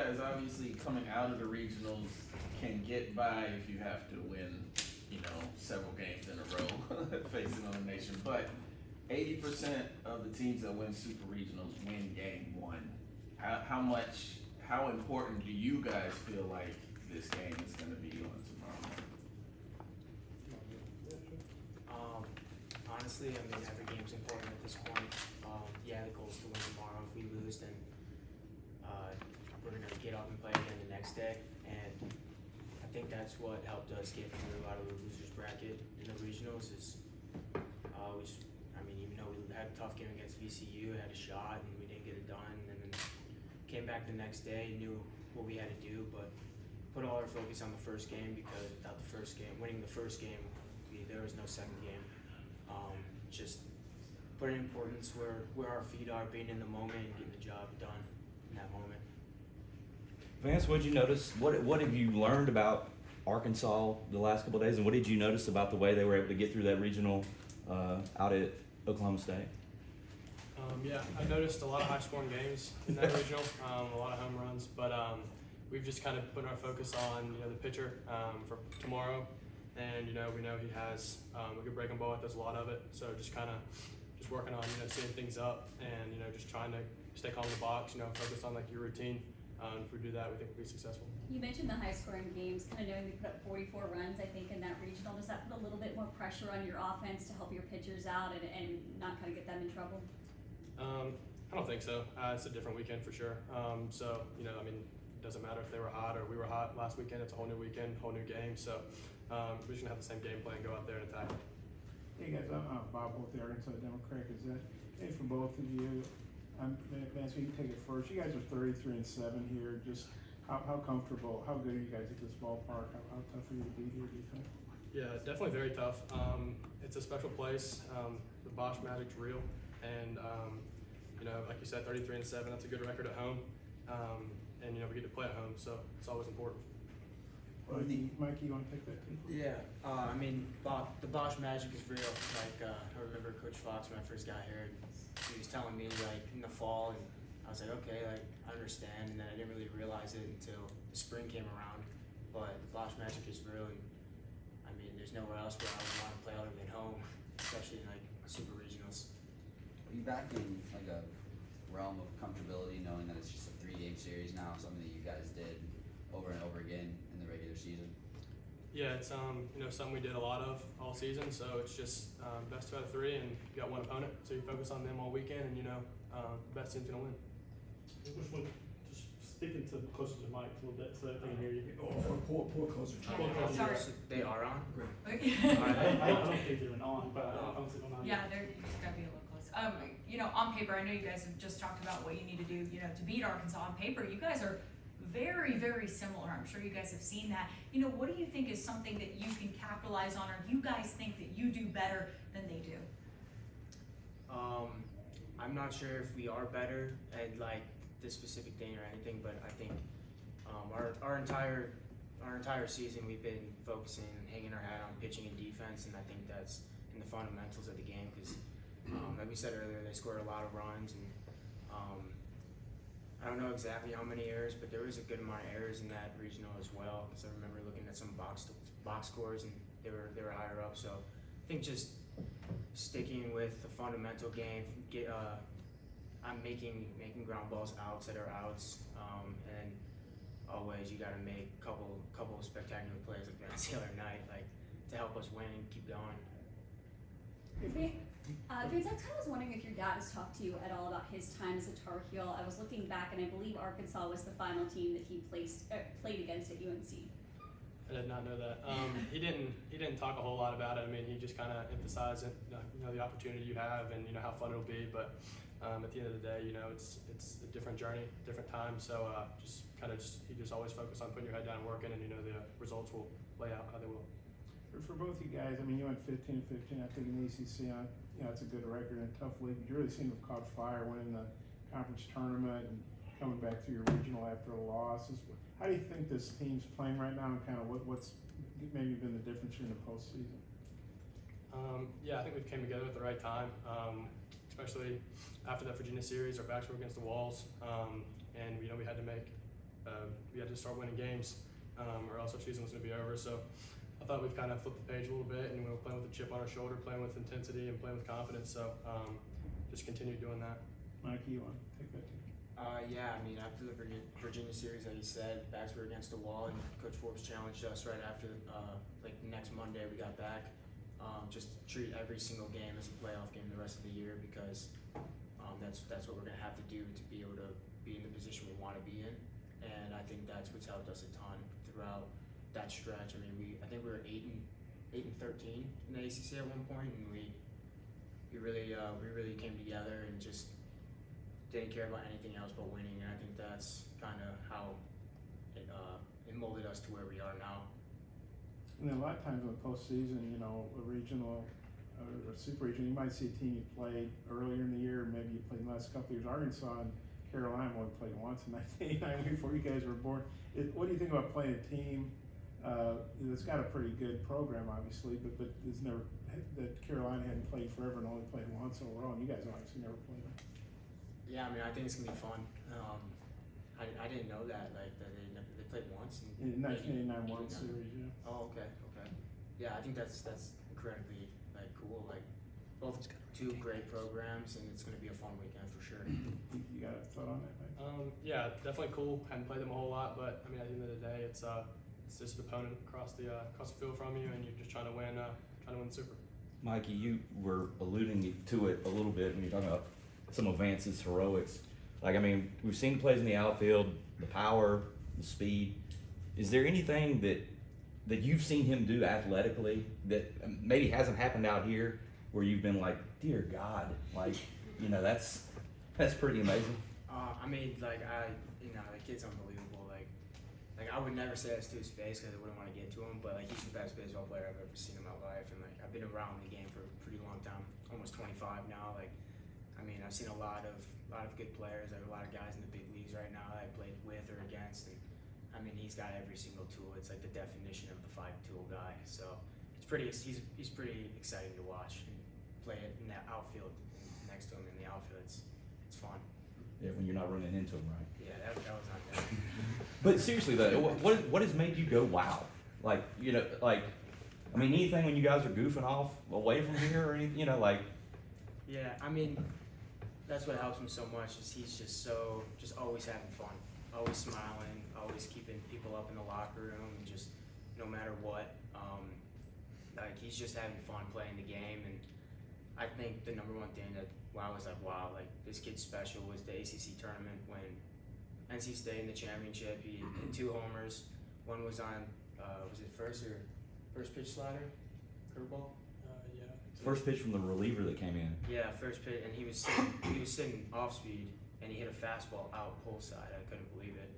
guys obviously coming out of the regionals can get by if you have to win, several games in a row facing elimination. But 80% of the teams that win super regionals win game one. How important do you guys feel like this game is going to be on tomorrow? Honestly, I mean, every game's important at this point. Yeah, the goal is to win tomorrow. If we lose, then we're going to get up and play again the next day. And I think that's what helped us get through out of the losers bracket in the regionals is even though we had a tough game against VCU, had a shot, and we didn't get it done, and then came back the next day, knew what we had to do, but put all our focus on the first game because without winning the first game, there was no second game. Just put importance where our feet are, being in the moment and getting the job done in that moment. Vance, what did you notice? What have you learned about Arkansas the last couple of days, and what did you notice about the way they were able to get through that regional out at Oklahoma State? Yeah, I've noticed a lot of high-scoring games in that regional, a lot of home runs, but we've just kind of put our focus on the pitcher for tomorrow, and we know he has a good breaking ball. Does a lot of it, so just working on seeing things up and just trying to stay calm in the box. Focus on your routine. If we do that, we think we'll be successful. You mentioned the high-scoring games, kind of knowing we put up 44 runs, I think, in that regional. Does that put a little bit more pressure on your offense to help your pitchers out and not kind of get them in trouble? I don't think so. It's a different weekend for sure. It doesn't matter if they were hot or we were hot last weekend. It's a whole new weekend, whole new game. So we're just gonna have the same game plan, go out there and attack. Hey guys, I'm Bob with the Arkansas Democrat Gazette. Hey, for both of you, Vance, you can take it first. You guys are 33-7 here. Just how comfortable, how good are you guys at this ballpark? How tough are you to beat here, do you think? Yeah, definitely very tough. It's a special place. The Bosch Magic's real, and like you said, 33-7. That's a good record at home, and we get to play at home, so it's always important. Mikey, you want to take that too? Yeah, the Bosch Magic is real. I remember Coach Fox when I first got here. He was telling me in the fall, and I was like, okay, I understand, and then I didn't really realize it until the spring came around. But the Bosch Magic is real, and there's nowhere else where I would want to play other than home, especially in super regionals. Are you back in a realm of comfortability knowing that it's just a 3-game series now, something that you guys did over and over again in the regular season? Yeah, it's something we did a lot of all season, so it's just best 2 out of 3, and you got one opponent, so you focus on them all weekend, and the best team's gonna win. Just speaking closer to Mike a little bit so they can hear you. Poor closer. Sorry. They are on? I don't think they're on, but I don't think they're on. Yeah, they're just gotta be a little close. On paper, I know you guys have just talked about what you need to do, to beat Arkansas. On paper, you guys are very, very similar. I'm sure you guys have seen that. What do you think is something that you can capitalize on, or you guys think that you do better than they do? I'm not sure if we are better at this specific thing or anything, but I think our entire season we've been focusing and hanging our hat on pitching and defense, and I think that's in the fundamentals of the game because, like we said earlier, they scored a lot of runs, and I don't know exactly how many errors, but there was a good amount of errors in that regional as well. Because I remember looking at some box scores, and they were higher up. So I think just sticking with the fundamental game, I'm making ground balls outs that are outs, and always you got to make a couple of spectacular plays like Vance the other night, to help us win and keep going. Vance, I was wondering if your dad has talked to you at all about his time as a Tar Heel. I was looking back, and I believe Arkansas was the final team that he played against at UNC. I did not know that. He didn't talk a whole lot about it. He just kind of emphasized it, the opportunity you have, and how fun it'll be. But at the end of the day, it's a different journey, different time. So he just always focused on putting your head down and working, and the results will lay out how they will. For both you guys, you went 15-15. I think in the ACC, it's a good record and a tough league. You really seem to have caught fire winning the conference tournament and coming back to your regional after a loss. How do you think this team's playing right now, and kind of what's maybe been the difference in the postseason? I think we've came together at the right time, especially after that Virginia series. Our backs were against the walls, and we had to make to start winning games, or else our season was going to be over. So I thought we've kind of flipped the page a little bit, and we were playing with a chip on our shoulder, playing with intensity, and playing with confidence. So just continue doing that. Mikey, you want to take that too? Yeah, I mean, after the Virginia series, like you said, backs were against the wall, and Coach Forbes challenged us right after, like next Monday we got back, just treat every single game as a playoff game the rest of the year, because that's what we're gonna have to do to be able to be in the position we want to be in, and I think that's what's helped us a ton throughout that stretch. I mean, I think we were 8-13 in the ACC at one point, and we really came together and just didn't care about anything else but winning, and I think that's kind of how it molded us to where we are now. And then a lot of times in the postseason, you know, a regional or a super regional, you might see a team you played earlier in the year, maybe you played the last couple of years. Arkansas and Carolina only played once in 1989 before you guys were born. What do you think about playing a team that's got a pretty good program, obviously, but it's never that Carolina hadn't played forever and only played once overall, and you guys obviously never played them. Yeah, I mean, I think it's gonna be fun. I didn't know that, like that they played once In 1989 World 89. Series, yeah. Oh, okay. Yeah, I think that's incredibly like cool. Like both two great programs, and it's gonna be a fun weekend for sure. You got a thought on that, Mike? Yeah, definitely cool. Hadn't played them a whole lot, but I mean, at the end of the day, it's just an opponent across the field from you, and you're just trying to win super. Mikey, you were alluding to it a little bit when you're talking about some of Vance's heroics. Like, I mean, we've seen the plays in the outfield, the power, the speed. Is there anything that you've seen him do athletically that maybe hasn't happened out here, where you've been like, dear God, like, you know, that's pretty amazing? I mean, like the kid's unbelievable. Like I would never say this to his face because I wouldn't want to get to him, but like he's the best baseball player I've ever seen in my life, and like I've been around the game for a pretty long time, almost 25 now. Like, I mean, I've seen a lot of good players, like a lot of guys in the big leagues right now that I played with or against, and I mean, he's got every single tool. It's like the definition of the 5-tool guy. So he's pretty exciting to watch and play it in that outfield next to him in the outfield. It's fun. Yeah, when you're not running into him, right? Yeah, that was not bad. But seriously though, what has made you go wow? Like, you know, like, I mean, anything when you guys are goofing off away from here or anything, you know, like. Yeah, I mean, that's what helps him so much is he's just always having fun, always smiling, always keeping people up in the locker room, and just no matter what, like he's just having fun playing the game. And I think the number one thing that I was like, wow, like this kid's special was the ACC tournament when NC State in the championship. He hit 2 homers. One was on, was it first pitch slider, curveball? Yeah. First pitch from the reliever that came in. Yeah, first pitch, and he was sitting off speed, and he hit a fastball out pull side. I couldn't believe it.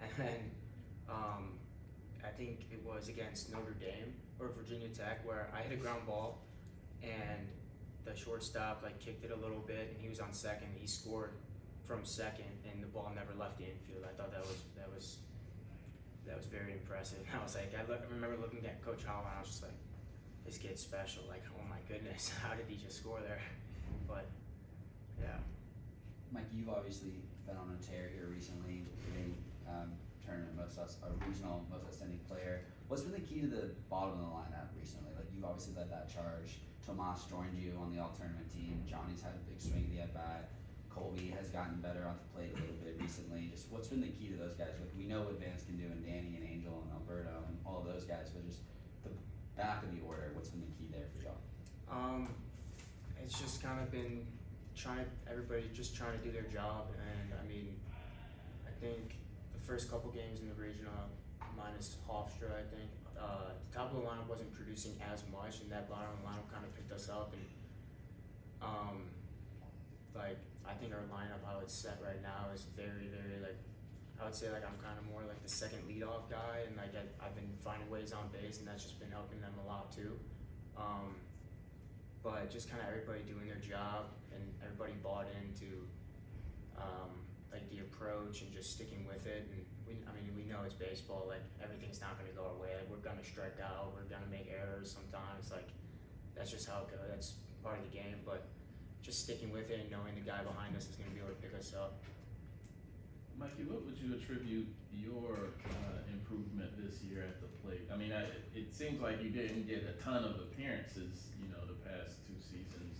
And then I think it was against Notre Dame or Virginia Tech where I hit a ground ball, and the shortstop like kicked it a little bit, and he was on second. He scored from second, and the ball never left the infield. I thought that was very impressive. I was like, I remember looking at Coach Holland, I was just like, this kid's special. Like, oh my goodness, how did he just score there? But yeah. Mike, you've obviously been on a tear here recently, winning tournament, regional most outstanding player. What's been the key to the bottom of the lineup recently? Like, you've obviously led that charge. Tomas joined you on the all-tournament team. Johnny's had a big swing at the at-bat. Colby has gotten better on the plate a little bit recently. Just what's been the key to those guys? Like, we know what Vance can do, and Danny and Angel and Alberto and all of those guys, but just the back of the order, what's been the key there for y'all? It's just kind of been everybody just trying to do their job, and I mean, I think the first couple games in the regional, minus Hofstra, I think, the top of the lineup wasn't producing as much, and that bottom of the lineup kind of picked us up, and like I think our lineup, how it's set right now, is very, very like, I would say like I'm kind of more like the second leadoff guy, and like I've been finding ways on base, and that's just been helping them a lot too. But just kind of everybody doing their job, and everybody bought into like the approach and just sticking with it. And we know it's baseball. Like everything's not going to go our way. Like, we're going to strike out. We're going to make errors sometimes. Like that's just how it goes. That's part of the game. But just sticking with it and knowing the guy behind us is going to be able to pick us up. Mikey, what would you attribute your improvement this year at the plate? I mean, it seems like you didn't get a ton of appearances, you know, the past 2 seasons,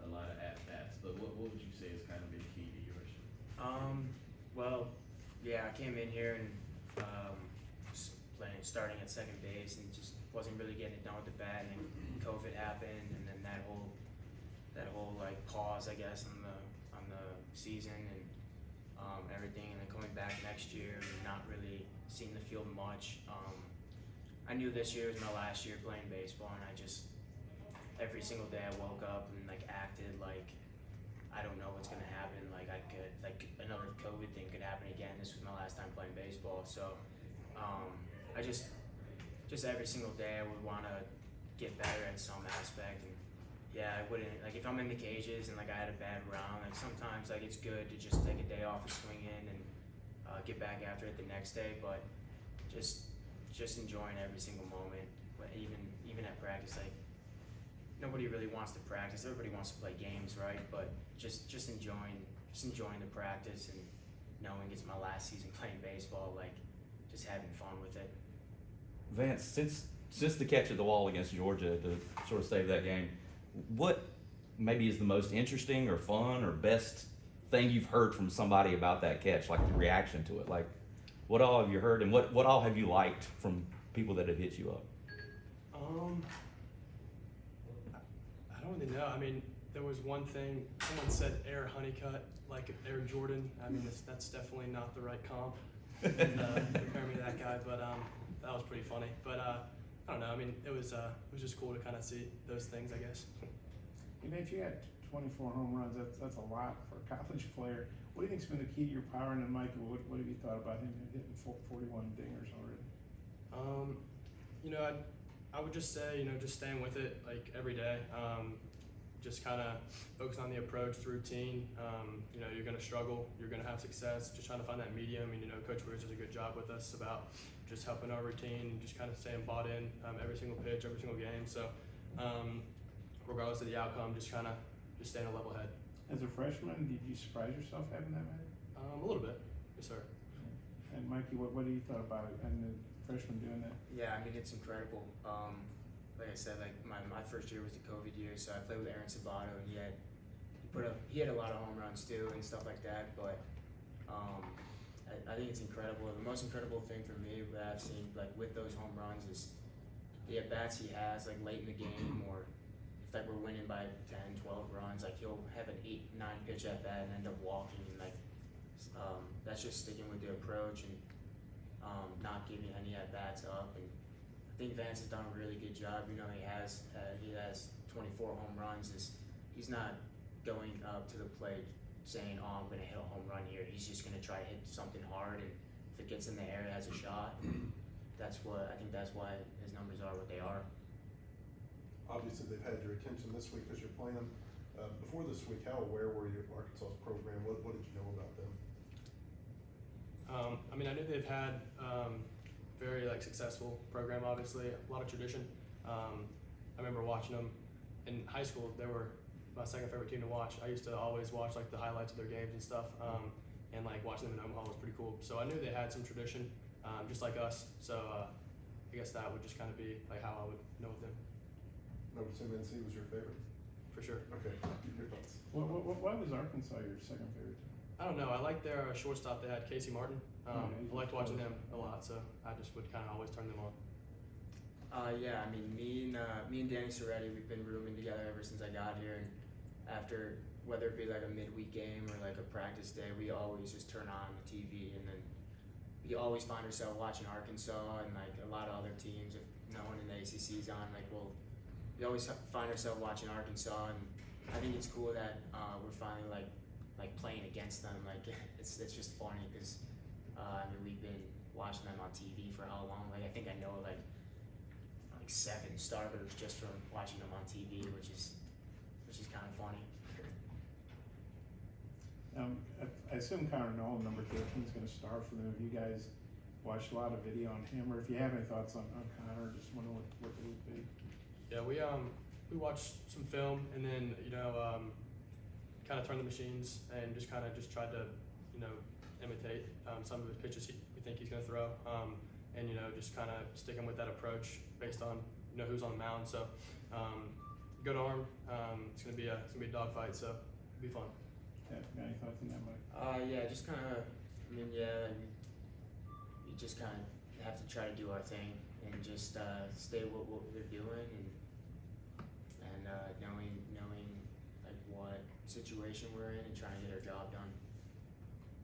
a lot of at-bats, but what would you say is kind of been key to yours? Well, yeah, I came in here and just starting at second base and just wasn't really getting it done with the bat, and then COVID happened, and then that whole like pause, I guess, on the season and everything, and then coming back next year and not really seeing the field much. I knew this year was my last year playing baseball, and I just every single day I woke up and like acted like I don't know what's gonna happen. Like another COVID thing could happen again. This was my last time playing baseball, so I just every single day I would want to get better at some aspect. And yeah, I wouldn't like if I'm in the cages and like I had a bad round. Like sometimes like it's good to just take a day off and swing in and get back after it the next day. But just enjoying every single moment. But even at practice, like nobody really wants to practice. Everybody wants to play games, right? But just enjoying the practice and knowing it's my last season playing baseball. Like just having fun with it. Vance, since the catch at the wall against Georgia to sort of save that game, what maybe is the most interesting or fun or best thing you've heard from somebody about that catch, like the reaction to it? Like, what all have you heard, and what all have you liked from people that have hit you up? I don't really know. I mean, there was one thing, someone said Air Honeycutt, like Air Jordan. I mean, that's definitely not the right comp. Compare me to that guy, but that was pretty funny. But I don't know. I mean, it was just cool to kind of see those things, I guess. If you had 24 home runs, that's a lot for a college player. What do you think's been the key to your power? And then Mikey, what have you thought about him hitting 41 dingers already? You know, I would just say, just staying with it like every day. Just kind of focus on the approach, the routine. You're going to struggle, you're going to have success. Just trying to find that medium. And Coach Weirs does a good job with us about just helping our routine, just kind of staying bought in every single pitch, every single game. So regardless of the outcome, just staying a level head. As a freshman, did you surprise yourself having that many? A little bit, yes sir. And Mikey, what do you thought about it and the freshman doing that? Yeah, I mean it's incredible. Like I said, like my first year was the COVID year, so I played with Aaron Sabato, and he had a lot of home runs too and stuff like that. But I think it's incredible. The most incredible thing for me that I've seen like with those home runs is the at bats he has like late in the game, or if like we're winning by 10, 12 runs, like he'll have an 8, 9 pitch at bat and end up walking. Like that's just sticking with the approach and not giving any at bats up. And I think Vance has done a really good job. He has 24 home runs. He's not going up to the plate saying, "Oh, I'm going to hit a home run here." He's just going to try to hit something hard, and if it gets in the air, it has a shot. That's why his numbers are what they are. Obviously, they've had your attention this week because you're playing them. Before this week, how aware were you of Arkansas's program? What did you know about them? I mean, I knew they've had very successful program. Obviously, a lot of tradition. I remember watching them in high school. They were my second favorite team to watch. I used to always watch the highlights of their games and stuff, and watching them in Omaha was pretty cool. So I knew they had some tradition, just like us. So I guess that would just kind of be how I would know of them. I would assume NC was your favorite. For sure. Okay, your thoughts. Why was Arkansas your second favorite team? I don't know. I liked their shortstop. They had Casey Martin. I liked watching them a Yeah. lot, so I just would kind of always turn them on. Yeah, I mean, me and Danny Soretti, we've been rooming together ever since I got here, and after, whether it be a midweek game or a practice day, we always just turn on the TV, and then we always find ourselves watching Arkansas and a lot of other teams. If no one in the ACC is on, we always find ourselves watching Arkansas, and I think it's cool that we're finally playing against them. It's just funny because I mean we've been watching them on TV for how long? I think I know 7 starters just from watching them on TV, which is kind of funny. I assume Connor Nolan, number 13, is going to start for them. Have you guys watched a lot of video on him, or if you have any thoughts on Connor, just wonder what they would be. Yeah, we watched some film, and then kind of turned the machines and just tried to imitate some of his pitches we think he's going to throw, and you know, just kind of sticking with that approach based on who's on the mound. So good arm. It's going to be a dogfight, so it'll be fun. Yeah, got any thoughts on that, Mike? Yeah, just kind of, I mean, yeah, and you just kind of have to try to do our thing and just stay with what we're doing and knowing like what situation we're in and trying to get our job done.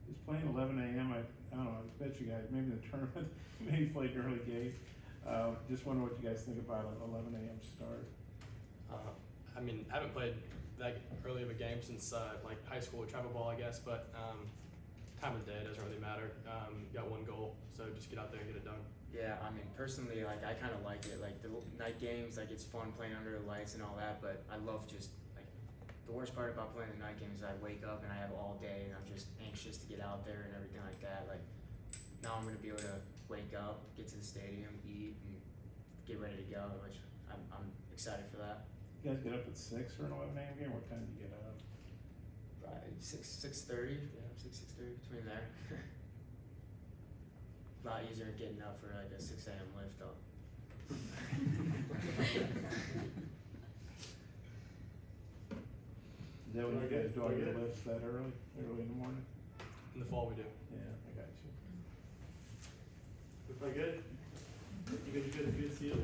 It's playing 11 a.m. I don't know. I bet you guys maybe the tournament maybe played an early game. Just wonder what you guys think about an 11 a.m. start. I mean, I haven't played that early of a game since like high school with travel ball, I guess. But time of the day doesn't really matter. Got one goal, so just get out there and get it done. Yeah, I mean, personally, like, I kind of like it. Like, the night games, like, it's fun playing under the lights and all that, but I love just, like, the worst part about playing the night games is I wake up and I have all day and I'm just anxious to get out there and everything like that. Like, now I'm going to be able to wake up, get to the stadium, eat, and get ready to go, which I'm excited for that. You guys get up at 6 for an 11 a.m. game? What time do you get up? Right, 6:30, yeah, 6:30, between there. A lot easier than getting up for like a 6 a.m. lift though. Is that when you guys do all your lifts that early in the morning? In the fall, we do. Yeah, I got you. We play good? You good to see you?